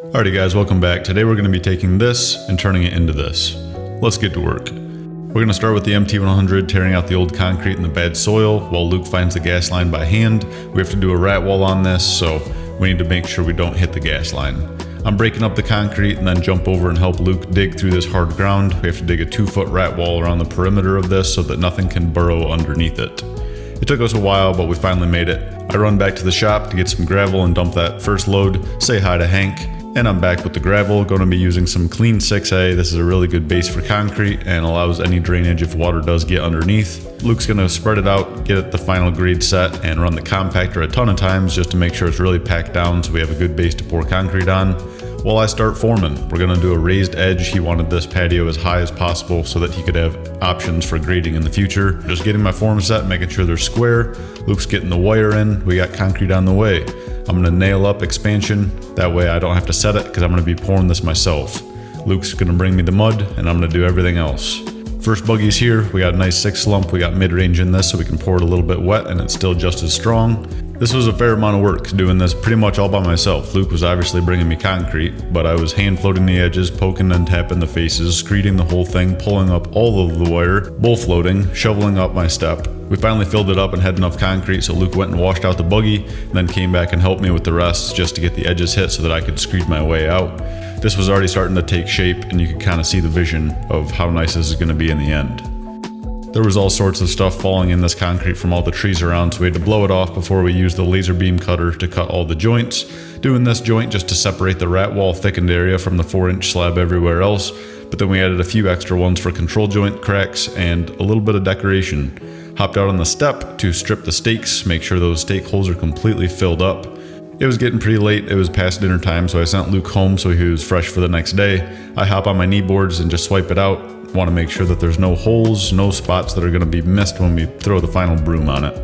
Alrighty guys, welcome back. Today we're going to be taking this and turning it into this. Let's get to work. We're going to start with the MT100, tearing out the old concrete and the bad soil, while Luke finds the gas line by hand. We have to do a rat wall on this, so we need to make sure we don't hit the gas line. I'm breaking up the concrete and then jump over and help Luke dig through this hard ground. We have to dig a 2-foot rat wall around the perimeter of this so that nothing can burrow underneath it. It took us a while, but we finally made it. I run back to the shop to get some gravel and dump that first load, say hi to Hank, and I'm back with the gravel. Going to be using some clean 6A. This is a really good base for concrete and allows any drainage if water does get underneath. Luke's going to spread it out, get it the final grade set, and run the compactor a ton of times just to make sure it's really packed down so we have a good base to pour concrete on. While I start forming, we're going to do a raised edge. He wanted this patio as high as possible so that he could have options for grading in the future. Just getting my form set, making sure they're square. Luke's getting the wire in. We got concrete on the way. I'm going to nail up expansion. That way I don't have to set it because I'm going to be pouring this myself. Luke's going to bring me the mud and I'm going to do everything else. First buggy's here. We got a nice 6 slump. We got mid-range in this so we can pour it a little bit wet and it's still just as strong. This was a fair amount of work doing this pretty much all by myself. Luke was obviously bringing me concrete, but I was hand floating the edges, poking and tapping the faces, screeding the whole thing, pulling up all of the wire, bull floating, shoveling up my step. We finally filled it up and had enough concrete, so Luke went and washed out the buggy, and then came back and helped me with the rest just to get the edges hit so that I could screed my way out. This was already starting to take shape, and you could kind of see the vision of how nice this is going to be in the end. There was all sorts of stuff falling in this concrete from all the trees around, so we had to blow it off before we used the laser beam cutter to cut all the joints. Doing this joint just to separate the rat wall thickened area from the 4-inch slab everywhere else, but then we added a few extra ones for control joint cracks and a little bit of decoration. Hopped out on the step to strip the stakes, make sure those stake holes are completely filled up. It was getting pretty late, it was past dinner time, so I sent Luke home so he was fresh for the next day. I hop on my knee boards and just swipe it out. Want to make sure that there's no holes, no spots that are going to be missed when we throw the final broom on it.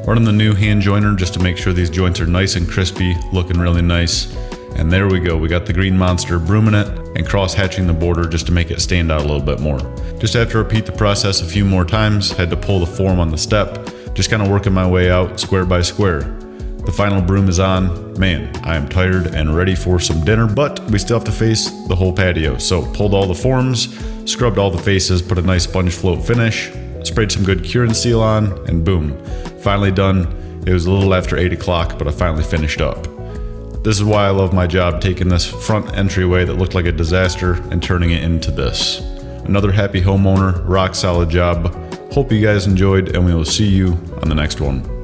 Running the new hand joiner just to make sure these joints are nice and crispy, looking really nice. And there we go, we got the green monster brooming it and cross hatching the border just to make it stand out a little bit more. Just have to repeat the process a few more times, had to pull the form on the step, just kind of working my way out square by square. The final broom is on. Man, I am tired and ready for some dinner, but we still have to face the whole patio. So pulled all the forms, scrubbed all the faces, put a nice sponge float finish, sprayed some good cure and seal on, and boom, finally done. It was a little after 8 o'clock, but I finally finished up. This is why I love my job, taking this front entryway that looked like a disaster and turning it into this. Another happy homeowner, rock solid job. Hope you guys enjoyed, and we will see you on the next one.